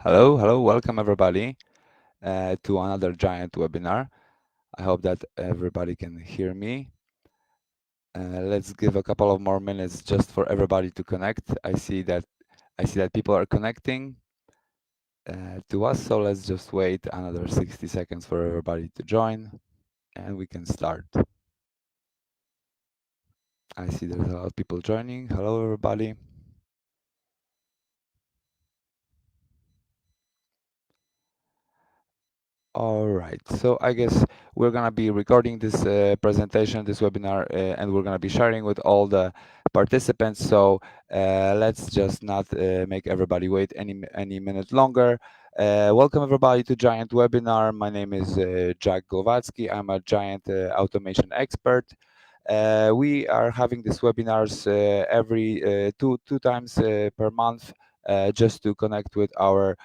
Hello, welcome everybody to another giant webinar. I hope that everybody can hear me. Let's give a couple of more minutes just for everybody to connect. I see that people are connecting to us, so let's just wait another 60 seconds for everybody to join, and we can start. I see there's a lot of people joining. Hello, everybody. All right, so I guess we're gonna be recording this presentation, this webinar, and we're gonna be sharing with all the participants. So let's just not make everybody wait any minute longer. Welcome everybody to Giant Webinar. My name is Jack Glowacki. I'm a Giant automation expert. We are having these webinars every two times per month, just to connect with our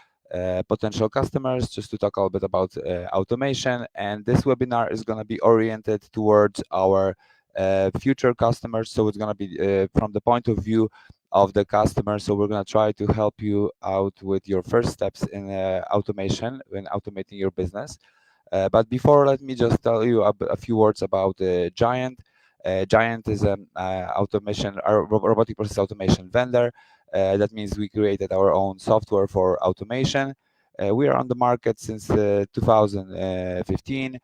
potential customers, just to talk a little bit about automation. And this webinar is going to be oriented towards our future customers. So it's going to be from the point of view of the customer. So we're going to try to help you out with your first steps in automation, when automating your business. But before, let me just tell you a few words about Giant. Giant is an robotic process automation vendor. That means we created our own software for automation. We are on the market since 2015.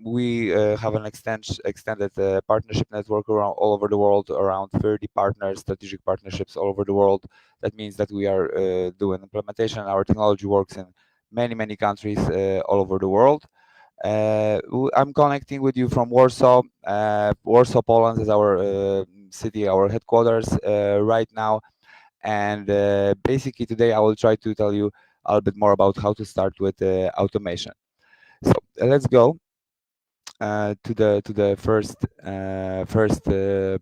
We have an extended partnership network around all over the world, around 30 partners, strategic partnerships all over the world. That means that we are doing implementation. Our technology works in many countries all over the world. I'm connecting with you from Warsaw. Warsaw, Poland is our city, our headquarters right now. And basically today I will try to tell you a little bit more about how to start with automation. So let's go to the first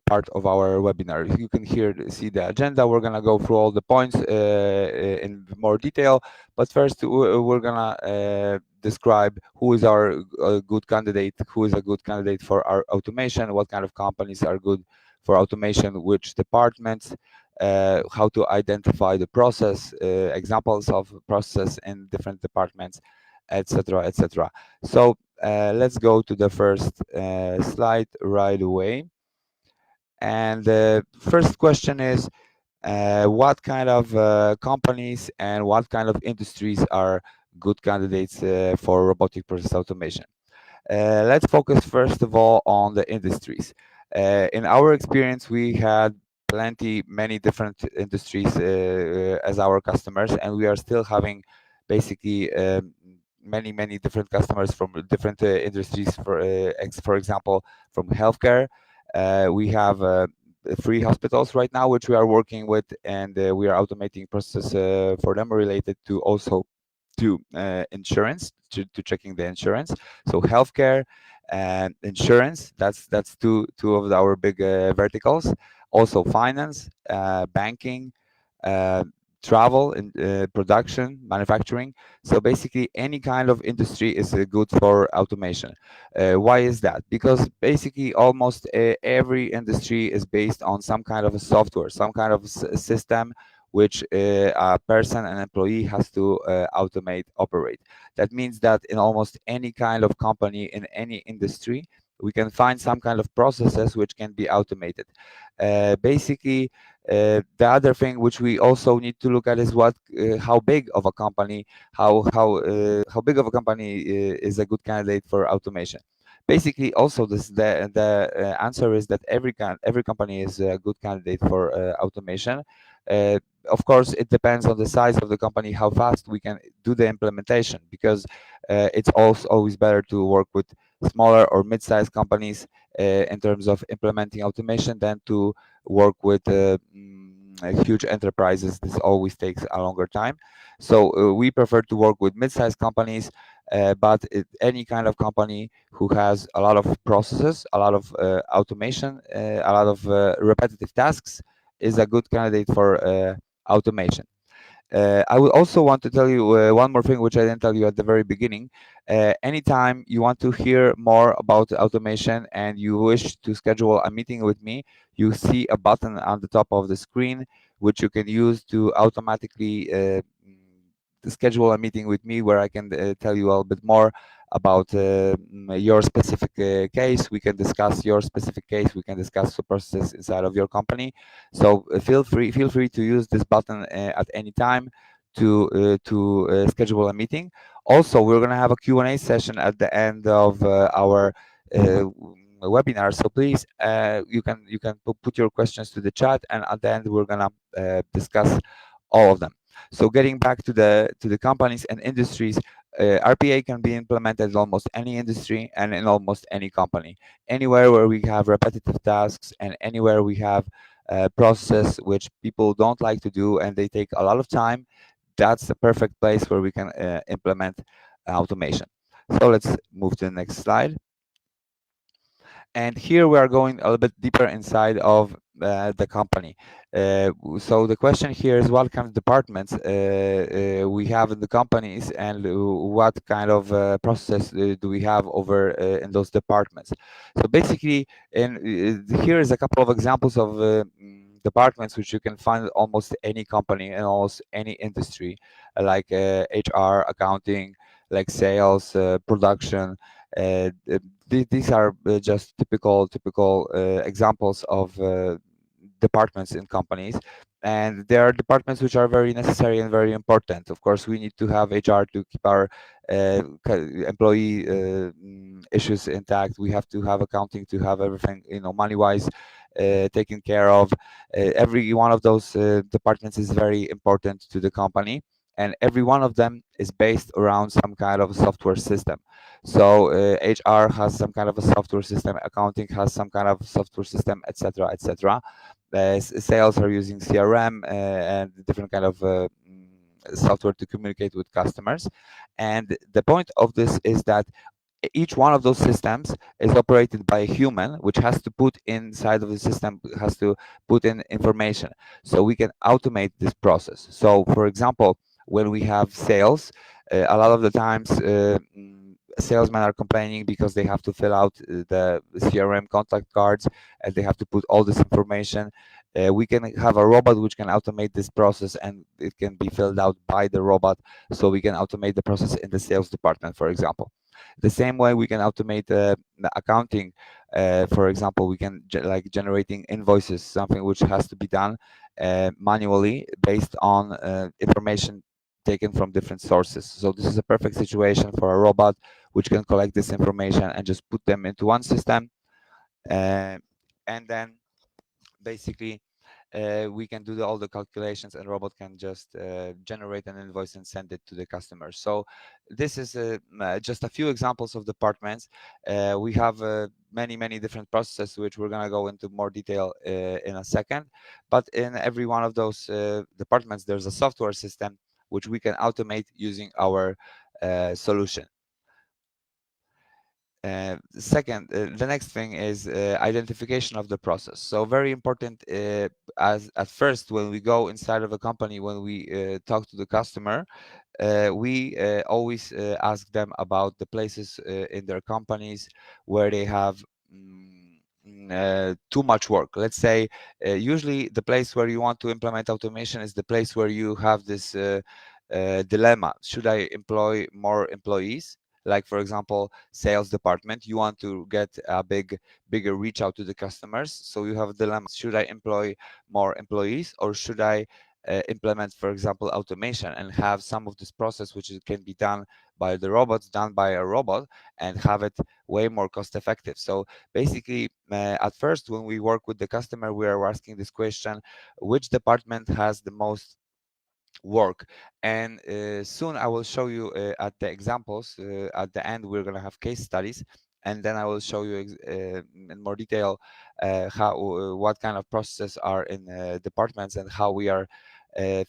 part of our webinar. You can see the agenda. We're gonna go through all the points in more detail, but first we're gonna describe who is our good candidate, who is a good candidate for our automation, what kind of companies are good for automation, which departments, how to identify the process, examples of process in different departments, etc., etc. So let's go to the first slide right away. And the first question is, what kind of companies and what kind of industries are good candidates for robotic process automation? Let's focus first of all on the industries. In our experience, we had many different industries as our customers, and we are still having basically many different customers from different industries. For example, from healthcare, we have 3 hospitals right now which we are working with, and we are automating processes for them related to also to insurance, to checking the insurance. So healthcare and insurance, that's two of our big verticals. Also finance, banking, uh, travel, and production, manufacturing. So basically any kind of industry is good for automation. Why is that? Because basically almost every industry is based on some kind of a software, some kind of system which a person, an employee has to automate, operate. That means that in almost any kind of company, in any industry, we can find some kind of processes which can be automated. Basically, the other thing which we also need to look at is how big of a company, how big of a company is a good candidate for automation. Basically, also the answer is that every company is a good candidate for automation. Of course, it depends on the size of the company, how fast we can do the implementation, because it's also always better to work with smaller or mid-sized companies in terms of implementing automation than to work with huge enterprises. This always takes a longer time. So we prefer to work with mid-sized companies, but any kind of company who has a lot of processes, a lot of automation, a lot of repetitive tasks is a good candidate for automation. I would also want to tell you one more thing, which I didn't tell you at the very beginning. Anytime you want to hear more about automation and you wish to schedule a meeting with me, you see a button on the top of the screen, which you can use to automatically schedule a meeting with me where I can tell you a little bit more about your specific case. We can discuss your specific case. We can discuss the process inside of your company. So feel free to use this button at any time to schedule a meeting. Also, we're going to have a Q&A session at the end of our webinar. So please, you can put your questions to the chat, and at the end we're going to discuss all of them. So getting back to the companies and industries, RPA can be implemented in almost any industry and in almost any company. Anywhere where we have repetitive tasks and anywhere we have process which people don't like to do and they take a lot of time, that's the perfect place where we can implement automation. So let's move to the next slide. And here we are going a little bit deeper inside of the company. So the question here is what kind of departments we have in the companies, and what kind of process do we have over in those departments. So basically, here is a couple of examples of departments which you can find in almost any company and almost any industry, like HR, accounting, like sales, production. These are just typical examples of departments in companies, and there are departments which are very necessary and very important. Of course, we need to have HR to keep our employee issues intact. We have to have accounting to have everything, money wise, taken care of. Every one of those departments is very important to the company, and every one of them is based around some kind of software system. So HR has some kind of a software system, accounting has some kind of software system, etc., etc. Sales are using CRM and different kind of software to communicate with customers. And the point of this is that each one of those systems is operated by a human, which has to put inside of the system, has to put in information, so we can automate this process. So for example, when we have sales, a lot of the times salesmen are complaining because they have to fill out the CRM contact cards, and they have to put all this information. We can have a robot which can automate this process, and it can be filled out by the robot, so we can automate the process in the sales department, for example. The same way we can automate the accounting. For example, we can like generating invoices, something which has to be done manually based on information taken from different sources. So this is a perfect situation for a robot which can collect this information and just put them into one system, and then basically we can do all the calculations, and robot can just generate an invoice and send it to the customer. So this is just a few examples of departments. We have many different processes which we're going to go into more detail in a second, but in every one of those departments there's a software system which we can automate using our solution. Second, the next thing is identification of the process. So very important, as at first when we go inside of a company, when we talk to the customer, we always ask them about the places in their companies where they have too much work. Let's say usually the place where you want to implement automation is the place where you have this dilemma: should I employ more employees? Like for example, sales department, you want to get a bigger reach out to the customers, so you have a dilemma: should I employ more employees, or should I implement, for example, automation and have some of this process which can be done by the robots, done by a robot, and have it way more cost effective. So basically, at first when we work with the customer, we are asking this question: which department has the most work? And soon I will show you at the examples. At the end we're going to have case studies, and then I will show you in more detail what kind of processes are in departments and how we are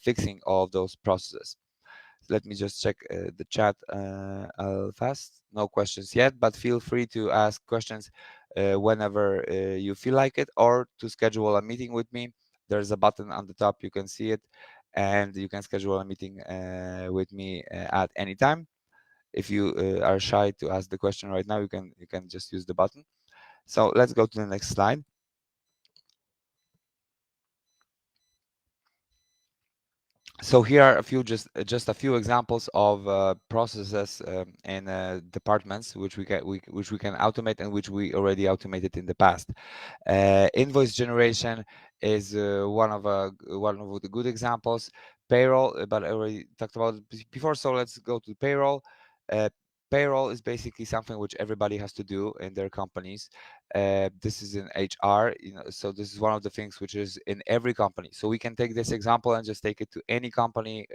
fixing all of those processes. Let me just check the chat fast. No questions yet, but feel free to ask questions whenever you feel like it, or to schedule a meeting with me. There's a button on the top, you can see it, and you can schedule a meeting with me at any time. If you are shy to ask the question right now, you can just use the button. So let's go to the next slide. So here are a few just a few examples of processes in departments which we can automate and which we already automated in the past. Invoice generation is one of the good examples. Payroll, but I already talked about it before, so let's go to payroll. Uh, Payroll is basically something which everybody has to do in their companies. This is in HR, so this is one of the things which is in every company. So we can take this example and just take it to any company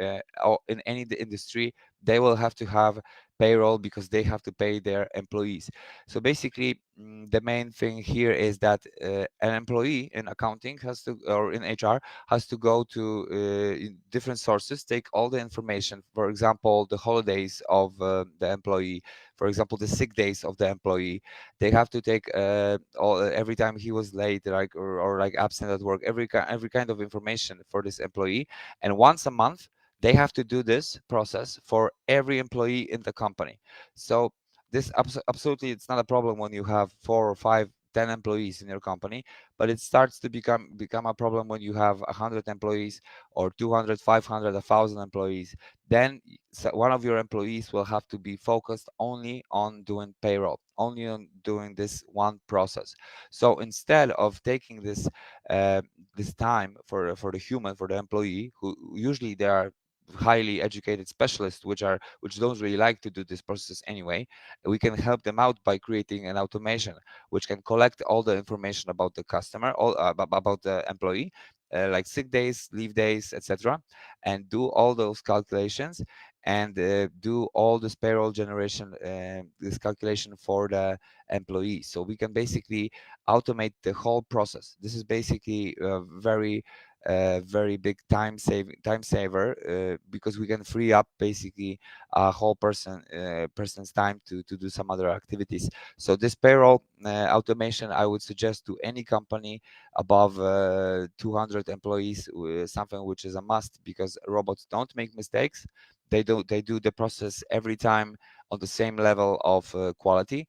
or in any industry. They will have to have payroll because they have to pay their employees. So basically, the main thing here is that an employee in accounting has to, or in HR, has to go to different sources, take all the information, for example, the holidays of the employee, for example, the sick days of the employee. They have to take every time he was late, like or like absent at work, every kind of information for this employee, and once a month they have to do this process for every employee in the company. So this absolutely, it's not a problem when you have 4 or 5, 10 employees in your company, but it starts to become a problem when you have 100 employees or 200, 500, 1,000 employees. Then one of your employees will have to be focused only on doing payroll, only on doing this one process. So instead of taking uh, this time for the human, for the employee, who usually they are highly educated specialists which don't really like to do this process anyway, we can help them out by creating an automation which can collect all the information about the customer, all about the employee, like sick days, leave days, etc., and do all those calculations and do all this payroll generation, this calculation for the employee. So we can basically automate the whole process. This is basically very big time saver, because we can free up basically a whole person's time to do some other activities. So this payroll automation, I would suggest to any company above 200 employees, something which is a must, because robots don't make mistakes. They do the process every time on the same level of quality,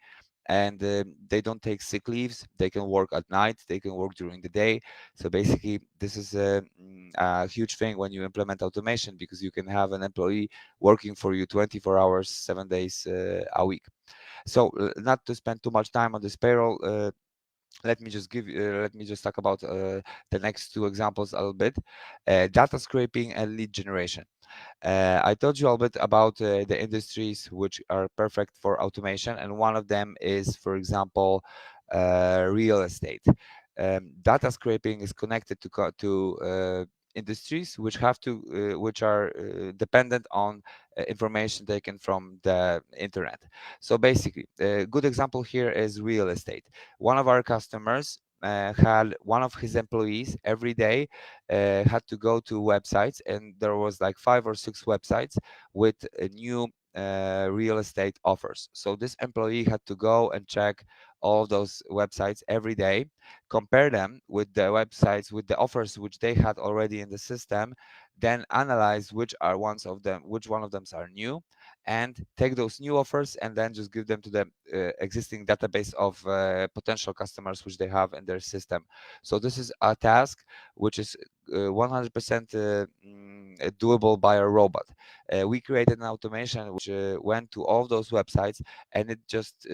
and they don't take sick leaves. They can work at night, they can work during the day. So basically, this is a huge thing when you implement automation, because you can have an employee working for you 24 hours 7 days a week. So not to spend too much time on this payroll, let me just talk about the next two examples a little bit. Data scraping and lead generation. I told you a bit about the industries which are perfect for automation, and one of them is, for example, real estate. Data scraping is connected to industries which are dependent on information taken from the internet. So basically, a good example here is real estate. One of our customers had one of his employees every day had to go to websites, and there was like 5 or 6 websites with new real estate offers. So this employee had to go and check all of those websites every day, compare them with the websites with the offers which they had already in the system, then analyze which one of them are new, and take those new offers and then just give them to the existing database of potential customers which they have in their system. So this is a task which is 100% doable by a robot. We created an automation which went to all those websites, and it just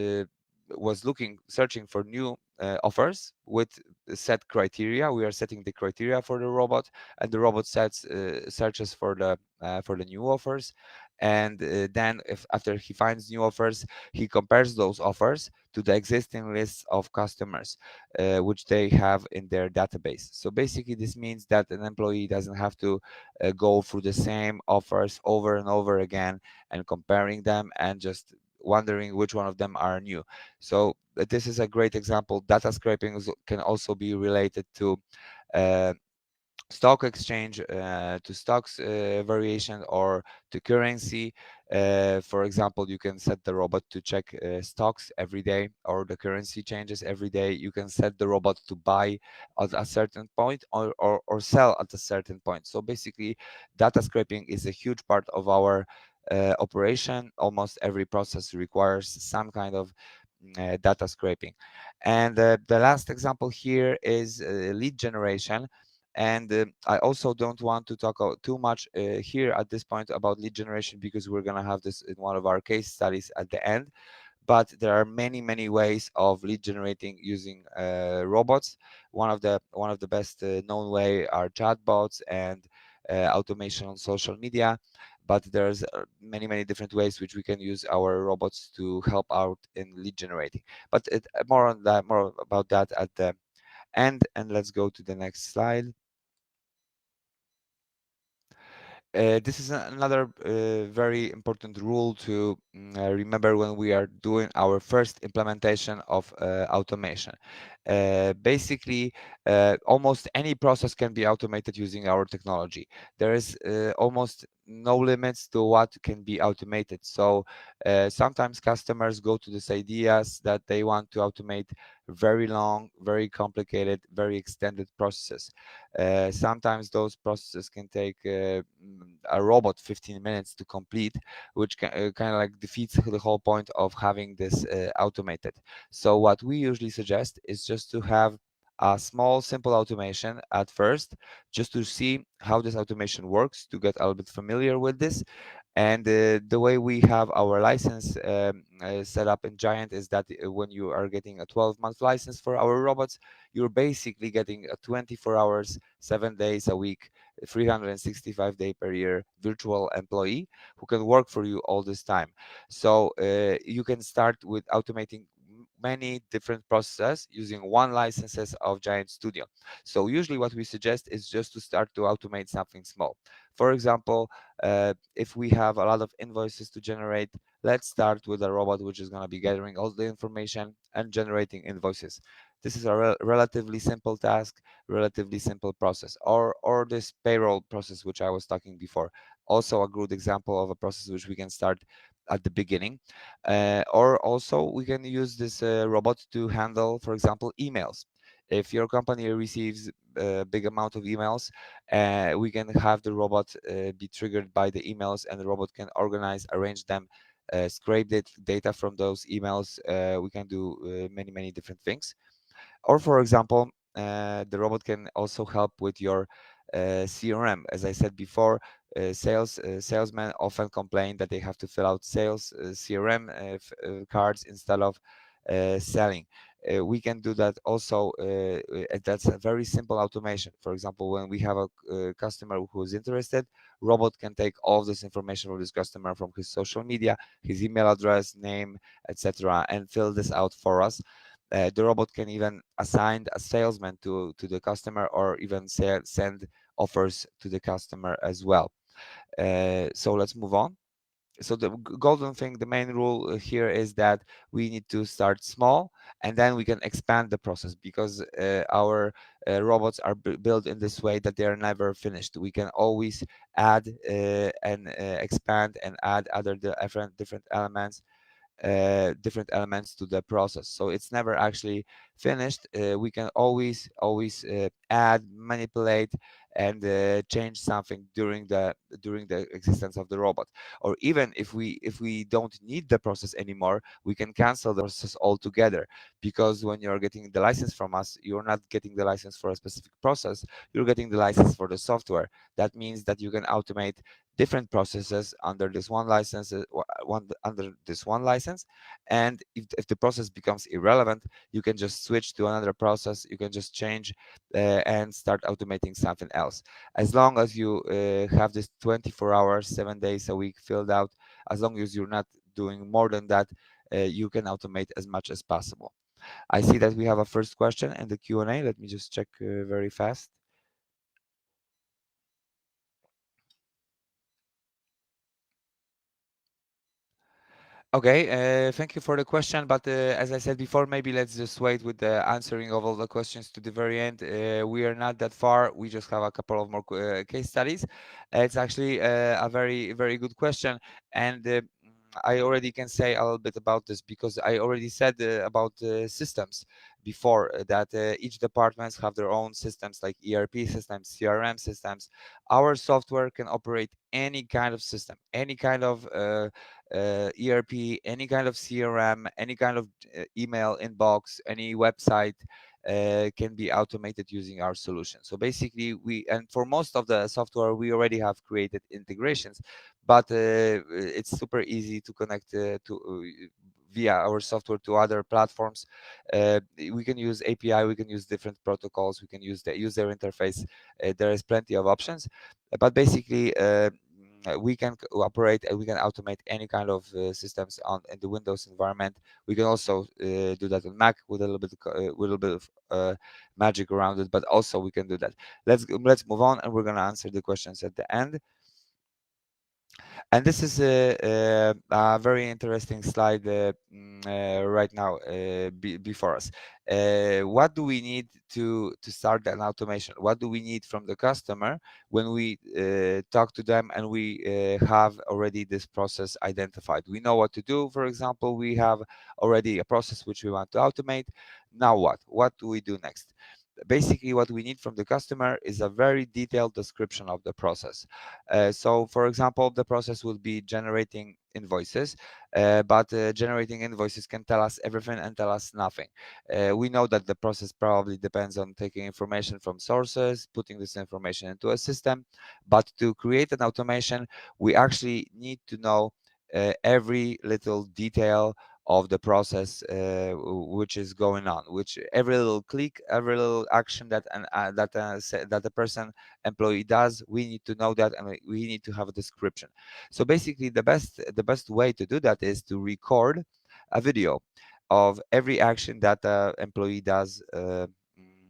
was searching for new offers with set criteria. We are setting the criteria for the robot, and the robot searches for the new offers, and then if after he finds new offers, he compares those offers to the existing lists of customers which they have in their database. So basically, this means that an employee doesn't have to go through the same offers over and over again and comparing them and just wondering which one of them are new. So this is a great example. Data scraping can also be related to uh, stock exchange, to stocks variation, or to currency. For example, you can set the robot to check stocks every day, or the currency changes every day. You can set the robot to buy at a certain point, or sell at a certain point. So basically, data scraping is a huge part of our operation. Almost every process requires some kind of data scraping. And the last example here is lead generation. And I also don't want to talk too much here at this point about lead generation, because we're going to have this in one of our case studies at the end. But there are many ways of lead generating using robots. One of the best known way are chatbots and automation on social media. But there's many different ways which we can use our robots to help out in lead generating. But more about that at the end. And let's go to the next slide. This is another very important rule to remember when we are doing our first implementation of automation. Basically, almost any process can be automated using our technology. There is almost no limits to what can be automated. So sometimes customers go to these ideas that they want to automate very long, very complicated, very extended processes. Sometimes those processes can take a robot 15 minutes to complete, which kind of like defeats the whole point of having this automated. So what we usually suggest is just to have a small, simple automation at first, just to see how this automation works, to get a little bit familiar with this. And the way we have our license set up in Giant is that when you are getting a 12-month license for our robots, you're basically getting a 24 hours, 7 days a week, 365 days per year virtual employee who can work for you all this time. So you can start with automating many different processes using one licenses of Giant Studio. So usually what we suggest is just to start to automate something small. For example, if we have a lot of invoices to generate, let's start with a robot which is going to be gathering all the information and generating invoices. This is a relatively simple task, relatively simple process. Or this payroll process which I was talking before, also a good example of a process which we can start at the beginning. Or also we can use this robot to handle, for example, emails. If your company receives a big amount of emails, we can have the robot be triggered by the emails, and the robot can organize, arrange them, scrape the data from those emails. We can do many different things. Or for example, the robot can also help with your CRM. As I said before, salesmen often complain that they have to fill out sales CRM cards instead of selling. We can do that also. That's a very simple automation. For example, when we have a customer who is interested, robot can take all of this information from this customer, from his social media, his email address, name, etc., and fill this out for us. The robot can even assign a salesman to the customer, or even send offers to the customer as well. So let's move on. So the golden thing, the main rule here is that we need to start small, and then we can expand the process, because our robots are built in this way that they are never finished. We can always add and expand and add other different elements to the process, so it's never actually finished. We can always add, manipulate, and change something during the existence of the robot. Or even if we don't need the process anymore, we can cancel the process altogether, because when you're getting the license from us, you're not getting the license for a specific process, you're getting the license for the software. That means that you can automate different processes under this one license, under this one license. And if the process becomes irrelevant, you can just switch to another process, you can just change and start automating something else. As long as you have this 24 hours, 7 days a week filled out, as long as you're not doing more than that, you can automate as much as possible. I see that we have a first question in the Q&A. Let me just check very fast. Okay, thank you for the question, but as I said before, maybe let's just wait with the answering of all the questions to the very end. We are not that far. We just have a couple of more case studies. It's actually a very good question, and I already can say a little bit about this, because I already said about systems before, that each departments have their own systems, like ERP systems, CRM systems. Our software can operate any kind of system, any kind of ERP, any kind of CRM, any kind of email inbox, any website, can be automated using our solution. So basically, and for most of the software, we already have created integrations, but it's super easy to connect via our software to other platforms. We can use API, we can use different protocols, we can use the user interface. There is plenty of options, but basically we can operate and we can automate any kind of systems on in the Windows environment. We can also do that on Mac with a little bit of magic around it, but also we can do that. Let's move on, and we're gonna answer the questions at the end. And this is a very interesting slide right now before us. What do we need to start an automation? What do we need from the customer when we talk to them and we have already this process identified? We know what to do. For example, we have already a process which we want to automate. Now what? What do we do next? Basically, what we need from the customer is a very detailed description of the process. So, for example, the process will be generating invoices, but generating invoices can tell us everything and tell us nothing. We know that the process probably depends on taking information from sources, putting this information into a system, but to create an automation, we actually need to know every little detail of the process which is going on, which every little click, every little action that that the person employee does, we need to know that, and we need to have a description. So basically, the best way to do that is to record a video of every action that the employee does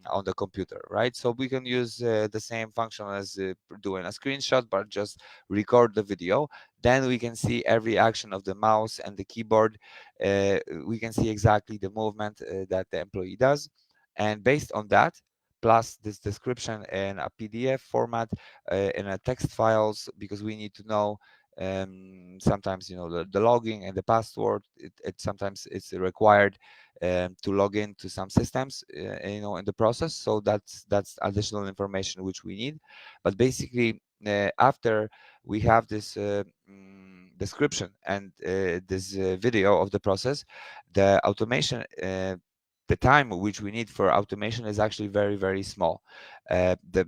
on the computer, right? So we can use the same function as doing a screenshot, but just record the video. Then we can see every action of the mouse and the keyboard. We can see exactly the movement that the employee does, and based on that, plus this description in a PDF format, in a text files, because we need to know sometimes the logging and the password. It sometimes it's required to log into some systems in the process, so that's additional information which we need. But basically, after we have this description and this video of the process, the automation, the time which we need for automation is actually very, very small. The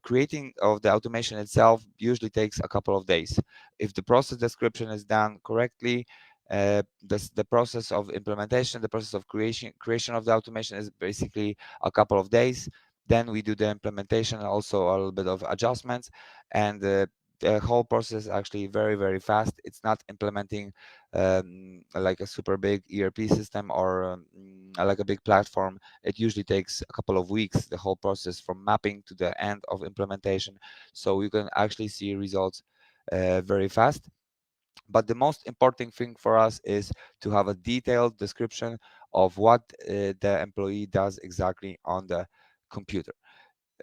creating of the automation itself usually takes a couple of days. If the process description is done correctly, the process of implementation, the process of creation of the automation is basically a couple of days. Then we do the implementation, also a little bit of adjustments, and the whole process is actually very, very fast. It's not implementing like a super big ERP system or like a big platform. It usually takes a couple of weeks, the whole process from mapping to the end of implementation. So you can actually see results very fast. But the most important thing for us is to have a detailed description of what the employee does exactly on the computer.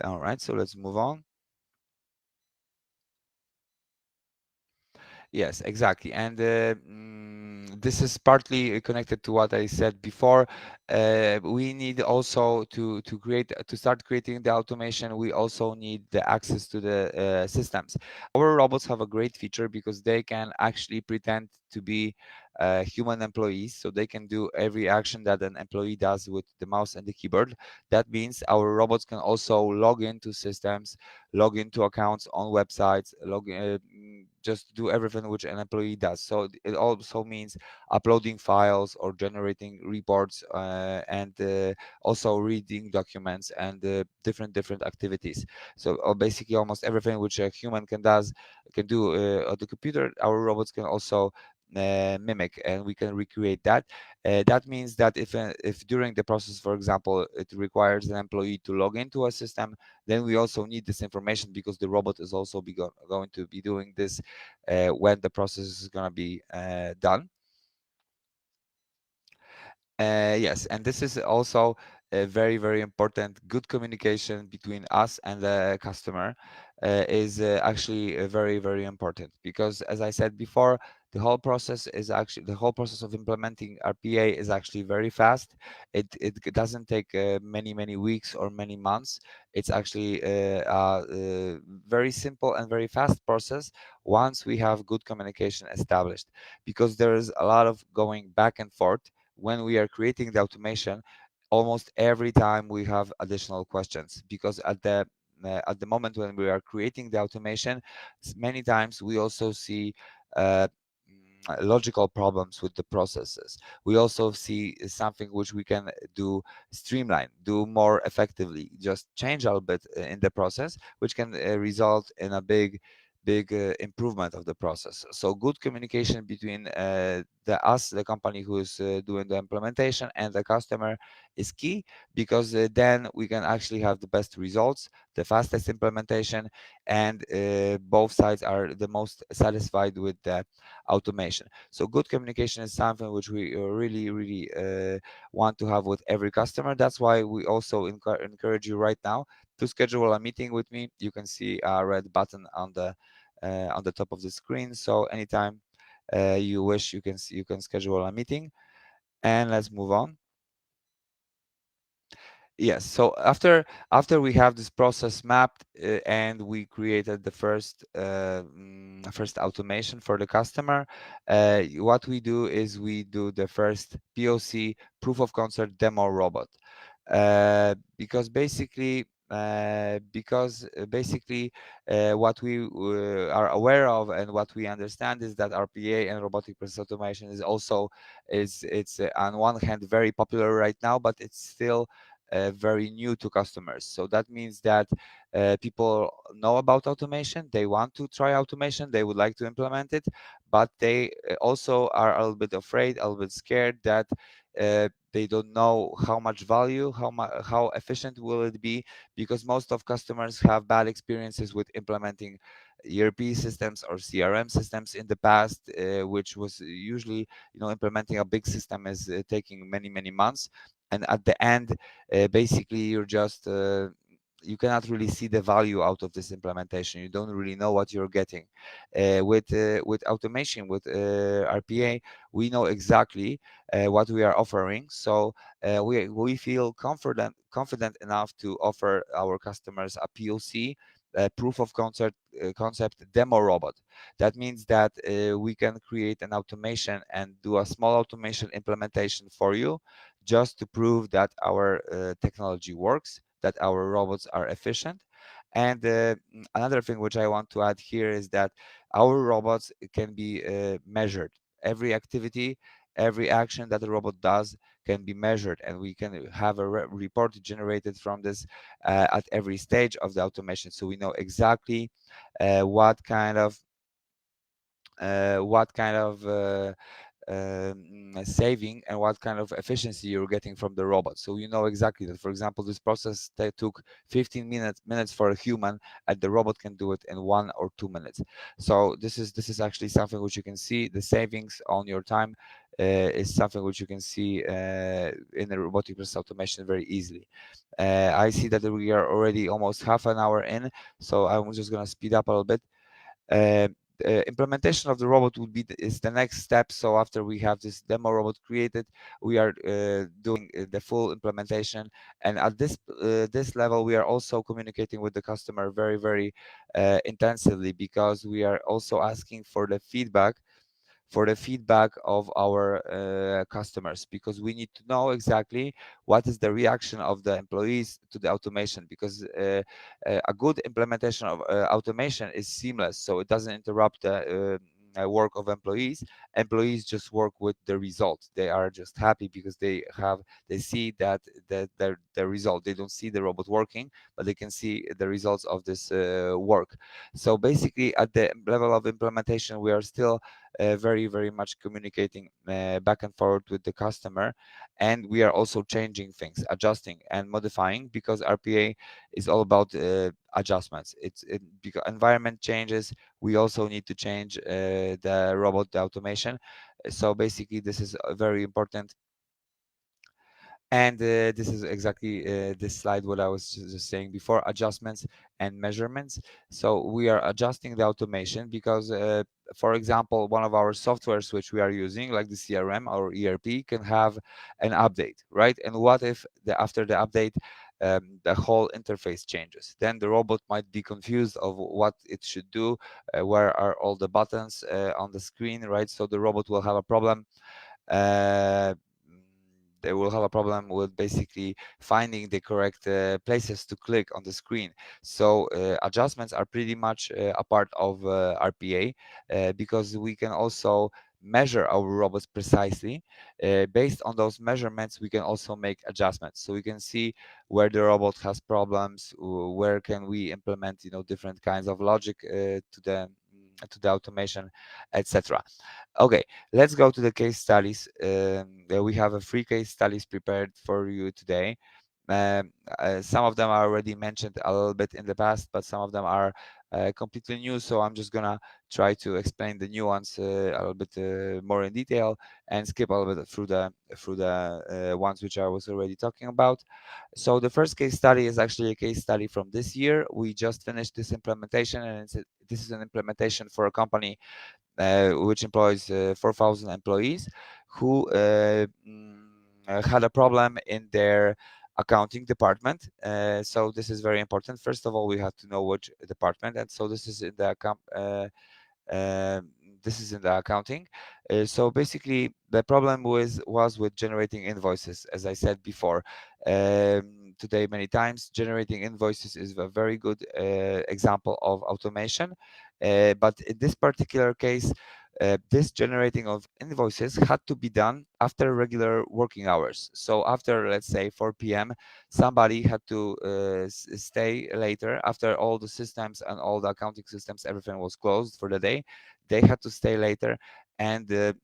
All right, so let's move on. Yes, exactly. And this is partly connected to what I said before. We need also to start creating the automation. We also need the access to the systems. Our robots have a great feature because they can actually pretend to be human employees, so they can do every action that an employee does with the mouse and the keyboard. That means our robots can also log into systems, log into accounts on websites, just do everything which an employee does. So it also means uploading files or generating reports, and also reading documents and different activities. So basically almost everything which a human can do on the computer, our robots can also mimic, and we can recreate that. That means that if during the process, for example, it requires an employee to log into a system, then we also need this information, because the robot is also going to be doing this when the process is going to be done. Yes, and this is also a very, very important. Good communication between us and the customer is actually very, very important, because, as I said before, the whole process of implementing RPA is actually very fast. It doesn't take many weeks or many months. It's actually a very simple and very fast process once we have good communication established, because there is a lot of going back and forth when we are creating the automation. almost every time we have additional questions, because at the moment when we are creating the automation, many times we also see logical problems with the processes. We also see something which we can do streamline, do more effectively, just change a little bit in the process, which can result in a big improvement of the process. So good communication between the company who is doing the implementation, and the customer is key, because then we can actually have the best results, the fastest implementation, and both sides are the most satisfied with the automation. So good communication is something which we really want to have with every customer. That's why we also encourage you right now to schedule a meeting with me. You can see a red button on the top of the screen. So anytime you wish, you can schedule a meeting. And let's move on. Yes, so after we have this process mapped, and we created the first automation for the customer, what we do is we do the first POC, proof of concept demo robot, because basically what we are aware of and what we understand is that RPA and robotic process automation is also it's on one hand very popular right now, but it's still very new to customers. So that means that people know about automation, they want to try automation, they would like to implement it, but they also are a little bit afraid, a little bit scared that they don't know how much value, how efficient will it be, because most of customers have bad experiences with implementing ERP systems or CRM systems in the past, which was usually, implementing a big system is taking many months, and at the end, basically you cannot really see the value out of this implementation. You don't really know what you're getting. With automation, with RPA, we know exactly what we are offering. So we feel confident enough to offer our customers a POC, proof of concept demo robot. That means that we can create an automation and do a small automation implementation for you, just to prove that our technology works, that our robots are efficient. And another thing which I want to add here is that our robots can be measured. Every activity, every action that the robot does can be measured, and we can have a report generated from this at every stage of the automation, so we know exactly what kind of saving and what kind of efficiency you're getting from the robot. So you know exactly that, for example, this process that took 15 minutes for a human, and the robot can do it in 1 or 2 minutes. So this is actually something which you can see. The savings on your time is something which you can see in the robotic process automation very easily. I see that we are already almost half an hour in, so I'm just going to speed up a little bit. uh, Implementation of the robot would be is the next step. So after we have this demo robot created, we are doing the full implementation, and at this level we are also communicating with the customer very intensively, because we are also asking for the feedback of our customers, because we need to know exactly what is the reaction of the employees to the automation, because a good implementation of automation is seamless, so it doesn't interrupt the work of employees just work with the result. They are just happy because they see that the result. They don't see the robot working, but they can see the results of this work. So basically at the level of implementation, we are still very much communicating back and forth with the customer, and we are also changing things, adjusting and modifying, because RPA is all about adjustments. Because environment changes, we also need to change the automation. So basically this is very important. And this is exactly this slide what I was just saying before: adjustments and measurements. So we are adjusting the automation because for example, one of our softwares which we are using, like the CRM or ERP, can have an update, right? And what if after the update the whole interface changes? Then the robot might be confused of what it should do, where are all the buttons on the screen, right? So the robot will have a problem. uh, they will have a problem with basically finding the correct places to click on the screen. So adjustments are pretty much a part of RPA, because we can also measure our robots precisely. Based on those measurements, we can also make adjustments. So we can see where the robot has problems, where can we implement, different kinds of logic to the automation, etc. Okay, let's go to the case studies. We have a free case studies prepared for you today. Some of them are already mentioned a little bit in the past, but some of them are completely new. So I'm just gonna try to explain the new ones a little bit more in detail, and skip a little bit through the ones which I was already talking about. So the first case study is actually a case study from this year. We just finished this implementation, and this is an implementation for a company which employs 4,000 employees who had a problem in their accounting department. So this is very important. First of all, we have to know which department, and so this is in the um, this is in the accounting. So basically, the problem was with generating invoices, as I said before. Today, many times, generating invoices is a very good example of automation. But in this particular case, this generating of invoices had to be done after regular working hours. So after, let's say, 4 p.m., somebody had to stay later after all the systems and all the accounting systems, everything was closed for the day. They had to stay later and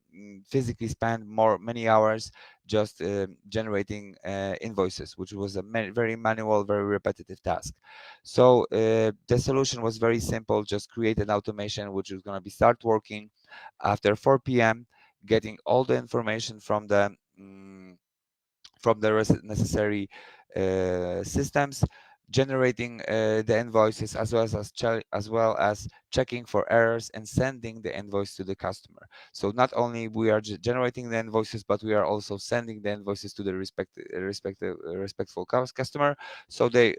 physically spend many hours just generating invoices, which was a very manual, very repetitive task. So the solution was very simple: just create an automation which is going to be start working after 4 p.m., getting all the information from the necessary systems, generating the invoices, as well as checking for errors and sending the invoice to the customer. So not only we are generating the invoices, but we are also sending the invoices to the respectful customer. So they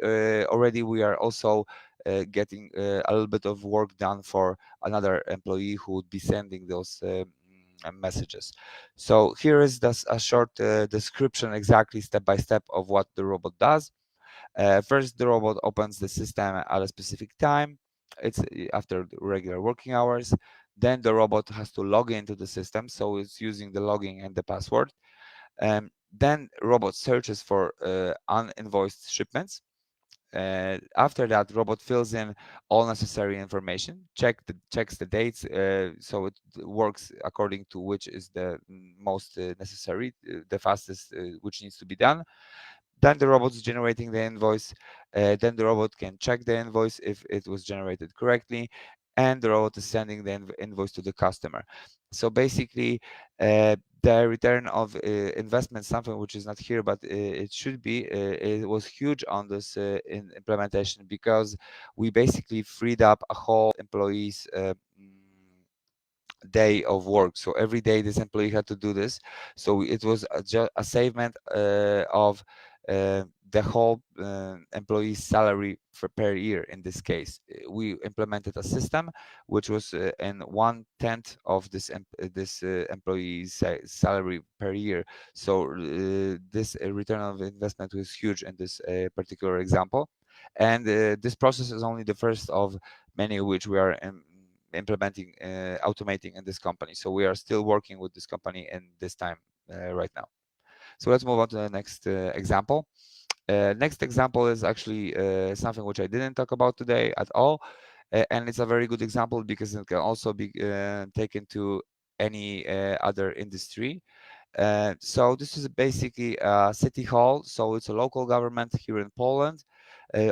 already we are also getting a little bit of work done for another employee who would be sending those messages. So here is a short description, exactly step by step, of what the robot does. First, the robot opens the system at a specific time. It's after the regular working hours. Then the robot has to log into the system, so it's using the login and the password. Then robot searches for uninvoiced shipments. After that, robot fills in all necessary information, checks the dates, so it works according to which is the most necessary, the fastest, which needs to be done. Then the robot is generating the invoice. Then the robot can check the invoice if it was generated correctly, and the robot is sending the invoice to the customer. So basically, the return of investment, something which is not here, but it should be, it was huge on this implementation, because we basically freed up a whole employees day of work. So every day this employee had to do this. So it was a savement of the whole employee's salary per year. In this case, we implemented a system which was in 1/10 of this employee's salary per year. So this return of investment was huge in this particular example. And this process is only the first of many which we are implementing, automating in this company. So we are still working with this company in this time right now. So let's move on to the next example. Next example is actually something which I didn't talk about today at all. And it's a very good example because it can also be taken to any other industry. So this is basically a city hall. So it's a local government here in Poland.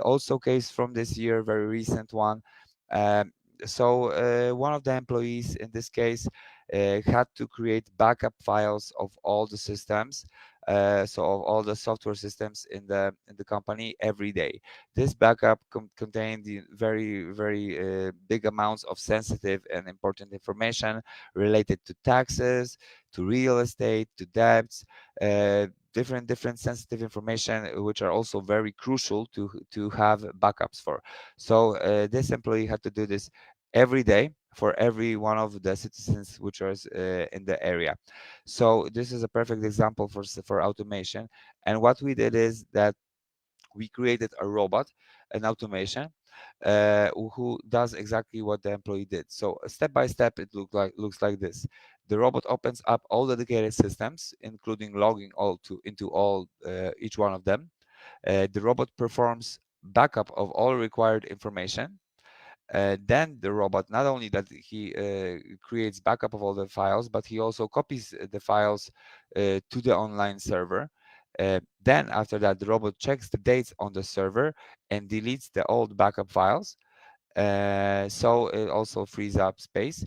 Also case from this year, very recent one. Um, so one of the employees in this case had to create backup files of all the systems, so of all the software systems in the company every day. This backup contained the very big amounts of sensitive and important information related to taxes, to real estate, to debts, different sensitive information, which are also very crucial to have backups for. So this employee had to do this every day for every one of the citizens which are in the area. So this is a perfect example for automation. And what we did is that we created a robot, an automation, who does exactly what the employee did. So step by step, it looks like this. The robot opens up all dedicated systems, including logging all to into all each one of them. The robot performs backup of all required information. Then the robot, not only that he creates backup of all the files, but he also copies the files to the online server. Then after that, the robot checks the dates on the server and deletes the old backup files. So it also frees up space.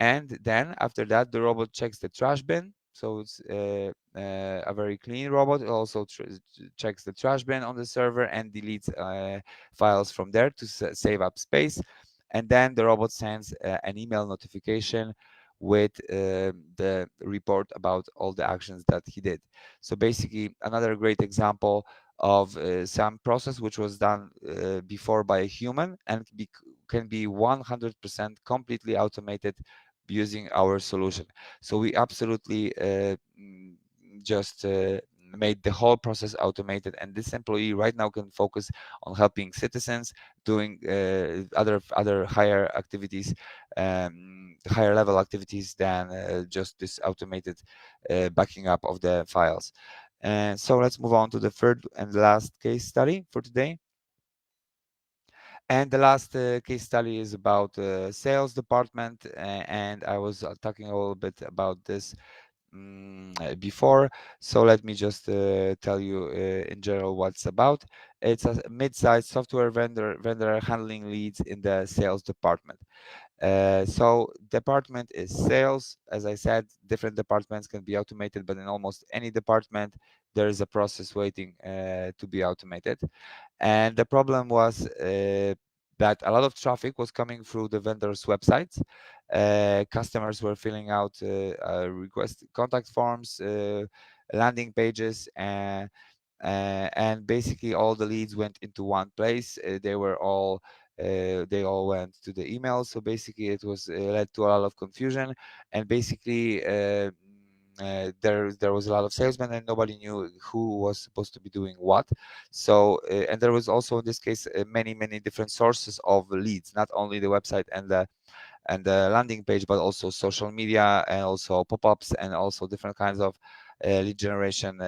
And then after that, the robot checks the trash bin. So it's a very clean robot. It also checks the trash bin on the server and deletes files from there to save up space. And then the robot sends an email notification with the report about all the actions that he did. So basically, another great example of some process which was done before by a human and can be 100% completely automated using our solution. So we absolutely just made the whole process automated, and this employee right now can focus on helping citizens, doing other higher activities, higher level activities than just this automated backing up of the files. And so let's move on to the third and last case study for today. And the last case study is about sales department, and I was talking a little bit about this before. So let me just tell you in general what's about. It's a mid-sized software vendor handling leads in the sales department. So department is sales. As I said, different departments can be automated, but in almost any department, there is a process waiting to be automated. And the problem was that a lot of traffic was coming through the vendors' websites. Customers were filling out request contact forms, landing pages, and basically all the leads went into one place. They all went to the email. So basically, it was led to a lot of confusion, and basically. There was a lot of salesmen and nobody knew who was supposed to be doing what. So and there was also in this case many different sources of leads, not only the website and the landing page, but also social media and also pop-ups and also different kinds of lead generation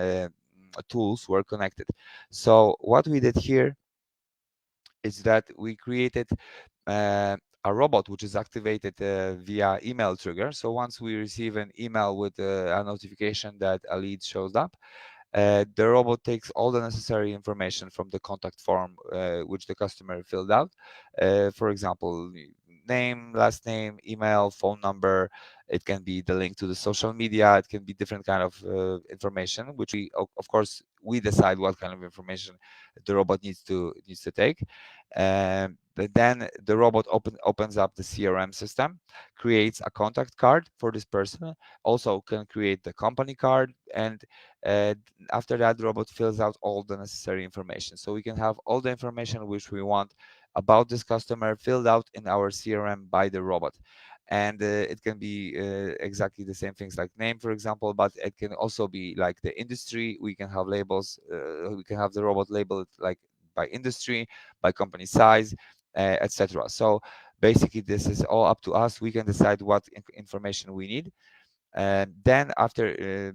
tools were connected. So what we did here is that we created uh, a robot which is activated via email trigger. So once we receive an email with a notification that a lead shows up, the robot takes all the necessary information from the contact form which the customer filled out. For example, name, last name, email, phone number. It can be the link to the social media. It can be different kind of information, which we, of course, we decide what kind of information the robot needs to take. But then the robot opens up the CRM system, creates a contact card for this person, also can create the company card, and uh, after that the robot fills out all the necessary information. So we can have all the information which we want about this customer filled out in our CRM by the robot. And it can be exactly the same things like name, for example, but it can also be like the industry. We can have labels, we can have the robot label it like by industry, by company size, etc. So basically this is all up to us. We can decide what information we need. And then after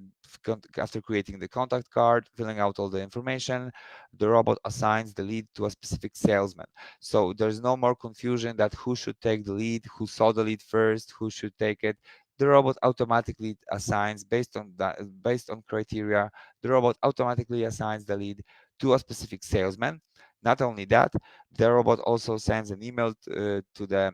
creating the contact card, filling out all the information, the robot assigns the lead to a specific salesman. So there's no more confusion that who should take the lead, who saw the lead first, who should take it. The robot automatically assigns based on that, based on criteria. The robot automatically assigns the lead to a specific salesman. Not only that, the robot also sends an email to the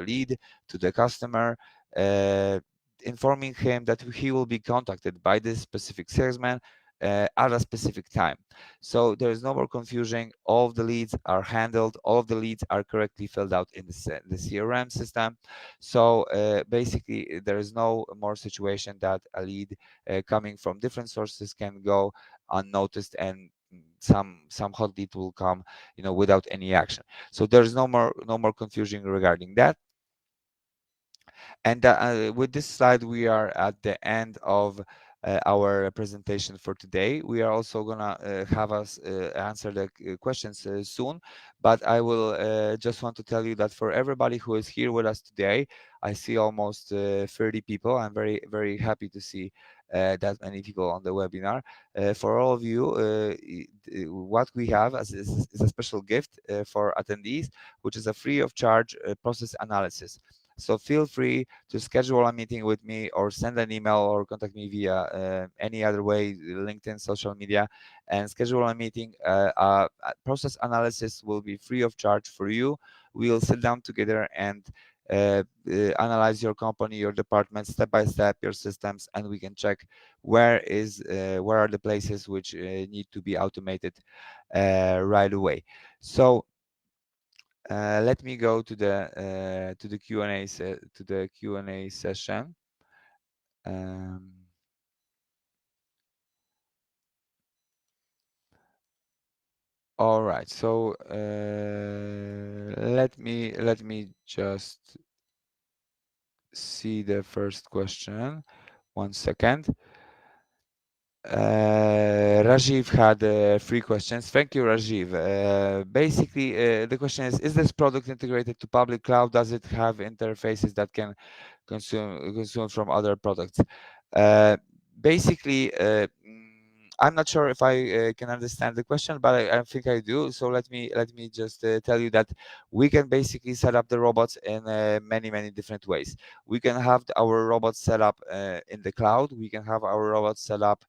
lead, to the customer, uh, informing him that he will be contacted by this specific salesman at a specific time. So there is no more confusion. All of the leads are handled. All of the leads are correctly filled out in the CRM system. So basically, there is no more situation that a lead coming from different sources can go unnoticed and some hot lead will come, without any action. So there's no more confusion regarding that. And with this slide, we are at the end of our presentation for today. We are also gonna have us answer the questions soon, but I will just want to tell you that for everybody who is here with us today, I see almost 30 people. I'm very, very happy to see that many people on the webinar. For all of you, what we have is a special gift for attendees, which is a free of charge process analysis. So feel free to schedule a meeting with me or send an email or contact me via any other way, LinkedIn, social media, and schedule a meeting. Process analysis will be free of charge for you. We'll sit down together and analyze your company, your department, step by step, your systems, and we can check where are the places which need to be automated right away. So let me go to the Q&A session. All right. So let me just see the first question. 1 second. Rajiv had 3 questions. Thank you, Rajiv. Basically, the question is this product integrated to public cloud? Does it have interfaces that can consume from other products? Basically, I'm not sure if I can understand the question, but I think I do. So let me just tell you that we can basically set up the robots in many different ways. We can have our robots set up in the cloud. We can have our robots set up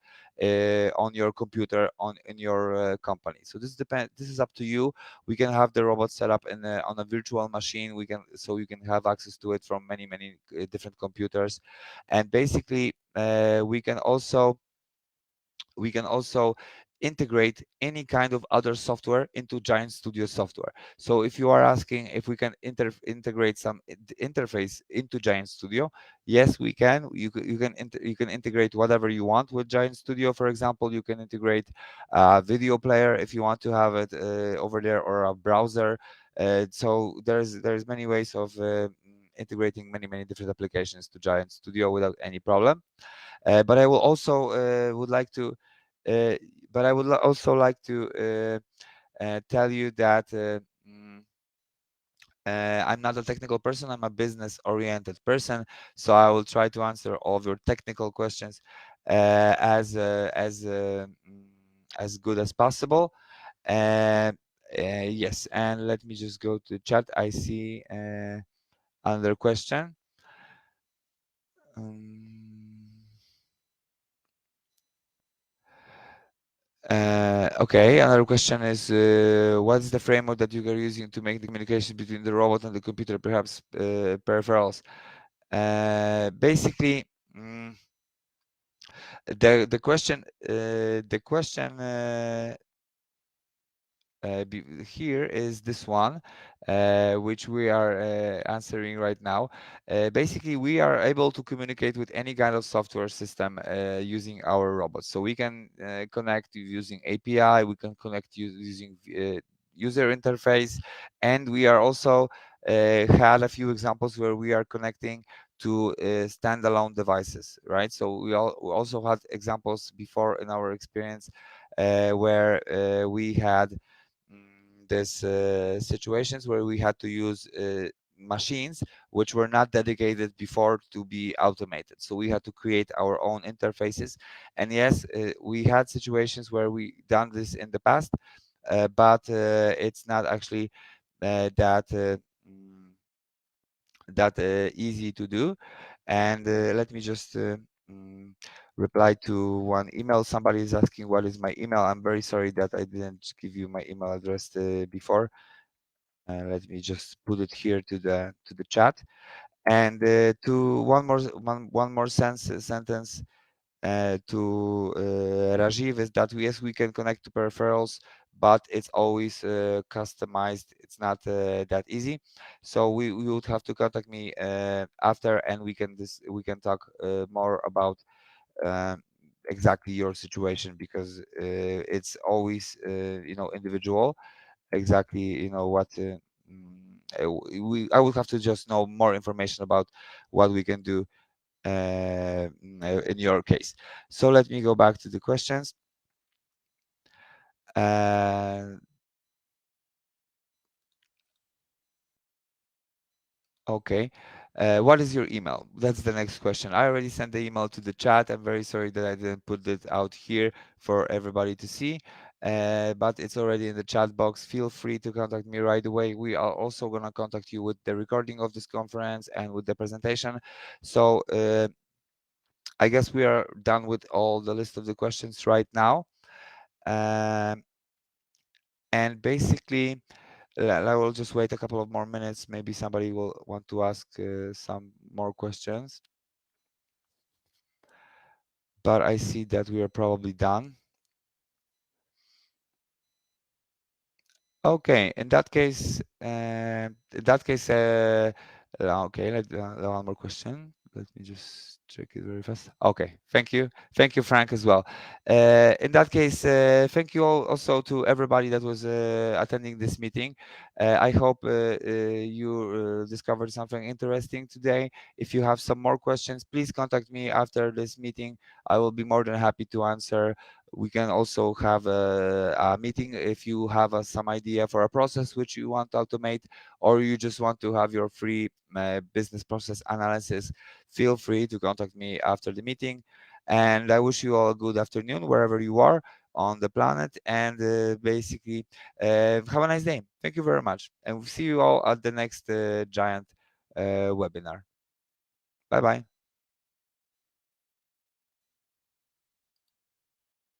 on your computer in your company. So this is up to you. We can have the robot set up on a virtual machine. So you can have access to it from many different computers, and basically we can also integrate any kind of other software into Giant Studio software. So if you are asking if we can integrate some interface into Giant Studio, yes, we can. You can integrate whatever you want with Giant Studio. For example, you can integrate a video player if you want to have it over there, or a browser. So there's many ways of integrating many different applications to Giant Studio without any problem. But I will also would like to uh, but I would also like to tell you that I'm not a technical person. I'm a business-oriented person, so I will try to answer all of your technical questions as good as possible. Yes, and let me just go to chat. I see another question. Okay, another question is what is the framework that you are using to make the communication between the robot and the computer, perhaps peripherals? Basically, the question here is this one, which we are answering right now. Basically, we are able to communicate with any kind of software system using our robots. So we can connect using API, we can connect using user interface, and we are also had a few examples where we are connecting to standalone devices, right? So we also had examples before in our experience where we had these situations where we had to use machines which were not dedicated before to be automated. So we had to create our own interfaces. And yes, we had situations where we done this in the past, but it's not actually that easy to do. And let me just reply to one email. Somebody is asking what is my email. I'm very sorry that I didn't give you my email address before. Let me just put it here to the chat. And to one more sentence to Rajiv is that yes, we can connect to peripherals, but it's always customized. It's not that easy. So we would have to contact me after, and we can talk more about exactly your situation, because it's always individual, exactly what I would have to just know more information about what we can do in your case. So let me go back to the questions. Okay. What is your email? That's the next question. I already sent the email to the chat. I'm very sorry that I didn't put it out here for everybody to see, but it's already in the chat box. Feel free to contact me right away. We are also going to contact you with the recording of this conference and with the presentation. So I guess we are done with all the list of the questions right now. And basically, I will just wait a couple of more minutes. Maybe somebody will want to ask some more questions. But I see that we are probably done. Okay, in that case, okay, one more question. Let me just check it very fast. Okay, thank you, Frank, as well. In that case, thank you all also to everybody that was attending this meeting. I hope you discovered something interesting today. If you have some more questions, please contact me after this meeting. I will be more than happy to answer. We can also have a meeting if you have some idea for a process which you want to automate, or you just want to have your free business process analysis. Feel free to contact me after the meeting. And I wish you all a good afternoon wherever you are on the planet, and basically have a nice day. Thank you very much, and we'll see you all at the next giant webinar. Bye bye.